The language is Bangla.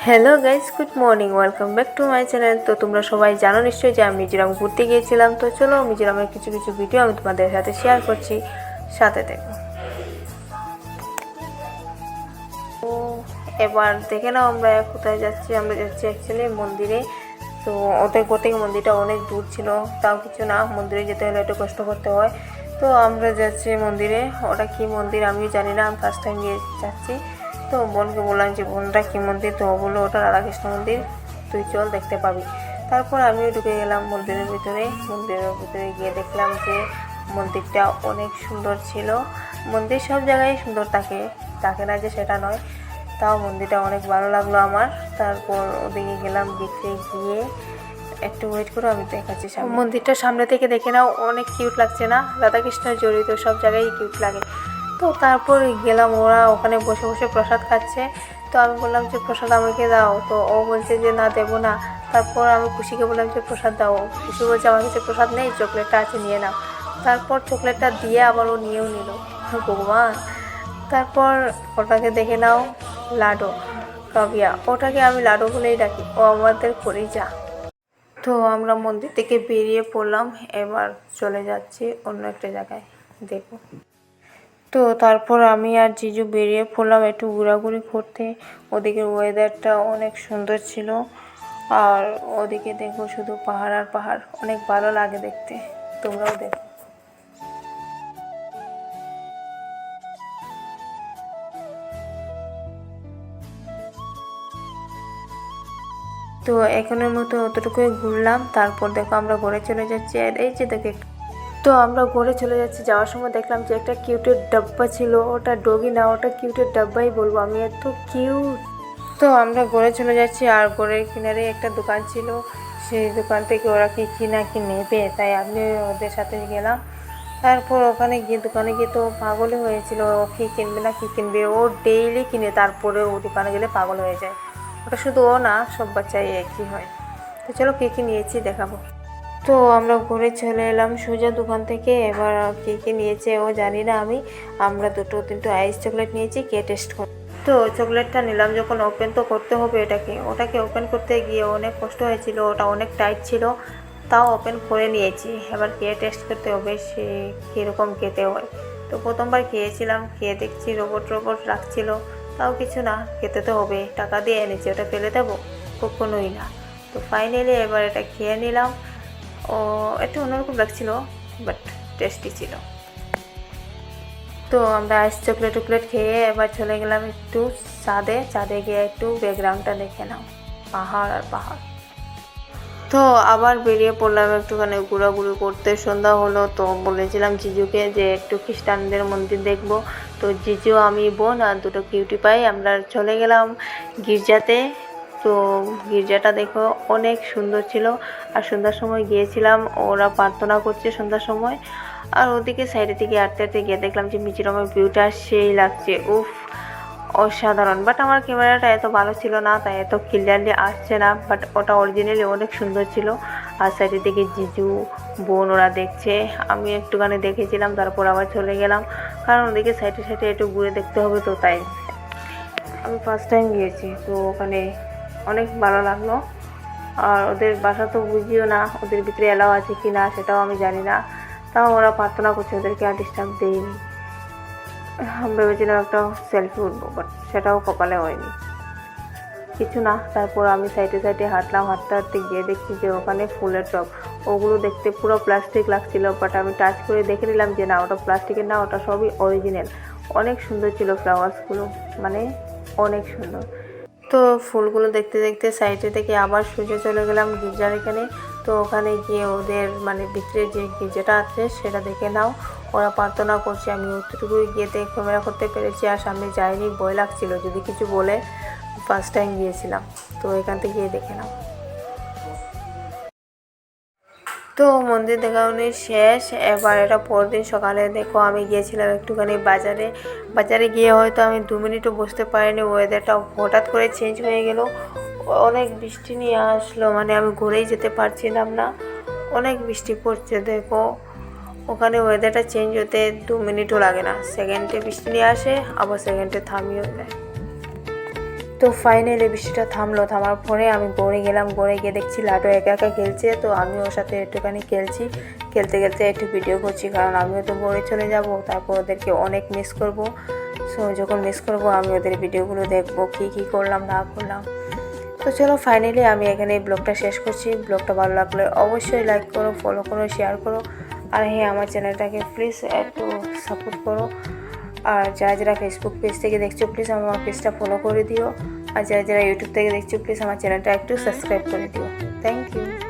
Hello guys, good morning, welcome back to my channel. তো তোমরা সবাই জানো নিশ্চয়ই যে আমি মিজোরাম ঘুরতে গিয়েছিলাম। তো চলো মিজোরামের কিছু কিছু ভিডিও আমি তোমাদের সাথে শেয়ার করছি, সাথে দেখো। তো এবার দেখে নাও আমরা কোথায় যাচ্ছি। আমরা যাচ্ছি অ্যাকচুয়ালি মন্দিরে। তো ওদের ঘর থেকে মন্দিরটা অনেক দূর ছিল, তাও কিছু না, মন্দিরে যেতে হলে একটু কষ্ট করতে হয়। তো আমরা যাচ্ছি মন্দিরে। ওটা কি মন্দির আমিও জানি না, আমি ফার্স্ট টাইম গিয়ে যাচ্ছি। তো বোনকে বললাম যে বোনটা কী মন্দির, তো ও বললো ওটা রাধাকৃষ্ণ মন্দির, তুই চল দেখতে পাবি। তারপর আমিও ঢুকে গেলাম মন্দিরের ভিতরে। মন্দিরের ভিতরে গিয়ে দেখলাম যে মন্দিরটা অনেক সুন্দর ছিল। মন্দির সব জায়গায় সুন্দর থাকে, থাকে না যে সেটা নয়, তাও মন্দিরটা অনেক ভালো লাগলো আমার। তারপর ওদিকে গেলাম, দেখতে গিয়ে একটু ওয়েট করে আমি দেখাচ্ছি। মন্দিরটা সামনে থেকে দেখে নাও, অনেক কিউট লাগছে না? রাধাকৃষ্ণের জড়িত সব জায়গায় কিউট লাগে। তো তারপর গেলাম, ওরা ওখানে বসে বসে প্রসাদ খাচ্ছে। তো আমি বললাম যে প্রসাদ আমাকে দাও, তো ও বলছে যে না দেবো না। তারপর আমি খুশিকে বললাম যে প্রসাদ দাও। খুশি বলছে আমার কাছে প্রসাদ নেই, চকলেটটা আছে নিয়ে নাও। তারপর চকলেটটা দিয়ে আবার ও নিয়েও নিল, ভগবান। তারপর ওটাকে দেখে নাও, লাডো কাবিয়া, ওটাকে আমি লাডো বলেই ডাকি, ও আমাদের পরিজা। তো আমরা মন্দির থেকে বেরিয়ে পড়লাম, এবার চলে যাচ্ছি অন্য একটা জায়গায়, দেখো। তো তারপর আমি আর জিজু বেরিয়ে পড়লাম একটু ঘোরাঘুরি করতে। ওদিকের ওয়েদারটা অনেক সুন্দর ছিল, আর ওদিকে দেখো শুধু পাহাড় আর পাহাড়, অনেক ভালো লাগে দেখতে, তোমরাও দেখো। তো এখনের মতো অতটুকুই ঘুরলাম। তারপর দেখো আমরা ঘরে চলে যাচ্ছি, আর এই যে দেখো তো আমরা ঘরে চলে যাচ্ছি। যাওয়ার সময় দেখলাম যে একটা কিউটের ডাব্বা ছিল, ওটা ডগি না, ওটা কিউটের ডাব্বাই বলবো আমি, এত কিউট। তো আমরা ঘরে চলে যাচ্ছি, আর ঘরের কিনারে একটা দোকান ছিল, সেই দোকান থেকে ওরা কি না কি নেবে, তাই আমি ওদের সাথে গেলাম। তারপর ওখানে গিয়ে দোকানে গিয়ে তো পাগলই হয়েছিল, ও কী কিনবে না কী কিনবে, ও ডেইলি কিনে, তারপরে ও দোকানে গেলে পাগল হয়ে যায়। ওটা শুধু ও না, সব বাচ্চাই একই হয়। তো চলো কী নিয়েছি দেখাবো। তো আমরা ঘুরে চলে এলাম সোজা দোকান থেকে। এবার কী নিয়েছে ও জানি না আমি। আমরা দুটো তিনটে আইস চকলেট নিয়েছি, কে টেস্ট কর। তো চকলেটটা নিলাম যখন, ওপেন তো করতে হবে ওটাকে ওপেন করতে গিয়ে অনেক কষ্ট হয়েছিল, ওটা অনেক টাইট ছিল, তাও ওপেন করে নিয়েছি। এবার কে টেস্ট করতে হবে সে কীরকম খেতে হয়। তো প্রথমবার খেয়েছিলাম, খেয়ে দেখছি রোবট রাখছিল, তাও কিছু না, খেতে তো হবে, টাকা দিয়ে এনেছি, ওটা ফেলে দেবো? কখনোই না। তো ফাইনালি এবার এটা খেয়ে নিলাম। ও একটু অন্যরকম লাগছিল, বাট টেস্টি ছিল। তো আমরা আইস চকলেট খেয়ে এবার চলে গেলাম একটু ছাদে গিয়ে একটু ব্যাকগ্রাউন্ডটা দেখে নাও, পাহাড় আর পাহাড়। তো আবার বেরিয়ে পড়লাম একটুখানি ঘোরাঘুরি করতে। সন্ধ্যা হলো, তো বলেছিলাম জিজুকে যে একটু খ্রিস্টানদের মন্দির দেখবো। তো জিজু, আমি, বোন আর দুটো কিউটি পাই, আমরা চলে গেলাম গির্জাতে। তো গির্জাটা দেখো অনেক সুন্দর ছিল, আর সন্ধ্যার সময় গিয়েছিলাম, ওরা প্রার্থনা করছে সন্ধ্যার সময়। আর ওদিকে সাইডে থেকে আটতে গিয়ে দেখলাম যে মিজোরামের ভিউটা সেই লাগছে, উফ, অসাধারণ। বাট আমার ক্যামেরাটা এত ভালো ছিল না, তাই এত ক্লিয়ারলি আসছে না, বাট ওটা অরিজিনালি অনেক সুন্দর ছিল। আর সাইডের দিকে জিজু, বোন ওরা দেখছে, আমি একটুখানি দেখেছিলাম, তারপর আবার চলে গেলাম, কারণ ওদিকে সাইডে একটু ঘুরে দেখতে হবে, তো তাই। আমি ফার্স্ট টাইম গিয়েছি, তো ওখানে অনেক ভালো লাগলো। আর ওদের বাসা তো বুঝিও না, ওদের ভিতরে এলাও আছে কি না সেটাও আমি জানি না, তাও ওরা প্রার্থনা করছে, ওদেরকে আর ডিস্টার্ব দেয়নি। ভেবেছিলাম একটা সেলফি উঠবো, বাট সেটাও কপালে হয়নি, কিছু না। তারপর আমি সাইডে হাঁটলাম, হাঁটতে গিয়ে দেখছি যে ওখানে ফুলের টব, ওগুলো দেখতে পুরো প্লাস্টিক লাগছিল, বাট আমি টাচ করে দেখে নিলাম যে না, ওটা প্লাস্টিকের না, ওটা সবই অরিজিনাল। অনেক সুন্দর ছিল ফ্লাওয়ার্সগুলো, মানে অনেক সুন্দর। তো ফুলগুলো দেখতে সাইডে থেকে আবার সোজা চলে গেলাম গির্জার এখানে। তো ওখানে গিয়ে ওদের মানে ভিতরে যে গির্জাটা আছে সেটা দেখে নাও, ওরা প্রার্থনা করছে। আমি অতটুকুই গিয়ে ক্যামেরা করতে পেরেছি, আর সামনে যাইনি, ভয় লাগছিল যদি কিছু বলে, ফার্স্ট টাইম গিয়েছিলাম। তো এখান থেকে গিয়ে দেখে নাও। তো মন্দির দেখানো শেষ। এবার এটা পরদিন সকালে দেখো আমি গিয়েছিলাম একটুখানি বাজারে গিয়ে হয়তো আমি 2 মিনিটও বসতে পারিনি, ওয়েদারটা হঠাৎ করে চেঞ্জ হয়ে গেল, অনেক বৃষ্টি নিয়ে আসলো, মানে আমি ঘুরেই যেতে পারছিলাম না, অনেক বৃষ্টি পড়ছে দেখো। ওখানে ওয়েদারটা চেঞ্জ হতে 2 মিনিটও লাগে না, সেকেন্ডে বৃষ্টি নিয়ে আসে, আবার সেকেন্ডে থামিয়েও যায়। তো ফাইনালি বৃষ্টিটা থামার পরে আমি গড়ে গেলাম। গড়ে গিয়ে দেখছি লাডু একা একা খেলছে, তো আমি ওর সাথে একটুখানি খেলছি। খেলতে খেলতে একটু ভিডিও করছি, কারণ আমিও তো গড়ে চলে যাব, তারপর ওদেরকে অনেক মিস করব। সো যখন মিস করব আমি ওদের ভিডিওগুলো দেখবো কী করলাম না করলাম। তো চলো ফাইনালি আমি এখানে এই ব্লগটা শেষ করছি। ব্লগটা ভালো লাগলে অবশ্যই লাইক করো, ফলো করো, শেয়ার করো। আর হ্যাঁ, আমার চ্যানেলটাকে প্লিজ একটু সাপোর্ট করো। আর যারা ফেসবুক পেজ থেকে দেখছো প্লিজ আমার পেজটা ফলো করে দিও। আর যারা ইউটিউব থেকে দেখছো প্লিজ আমার চ্যানেলটা একটু সাবস্ক্রাইব করে দিও। Thank you.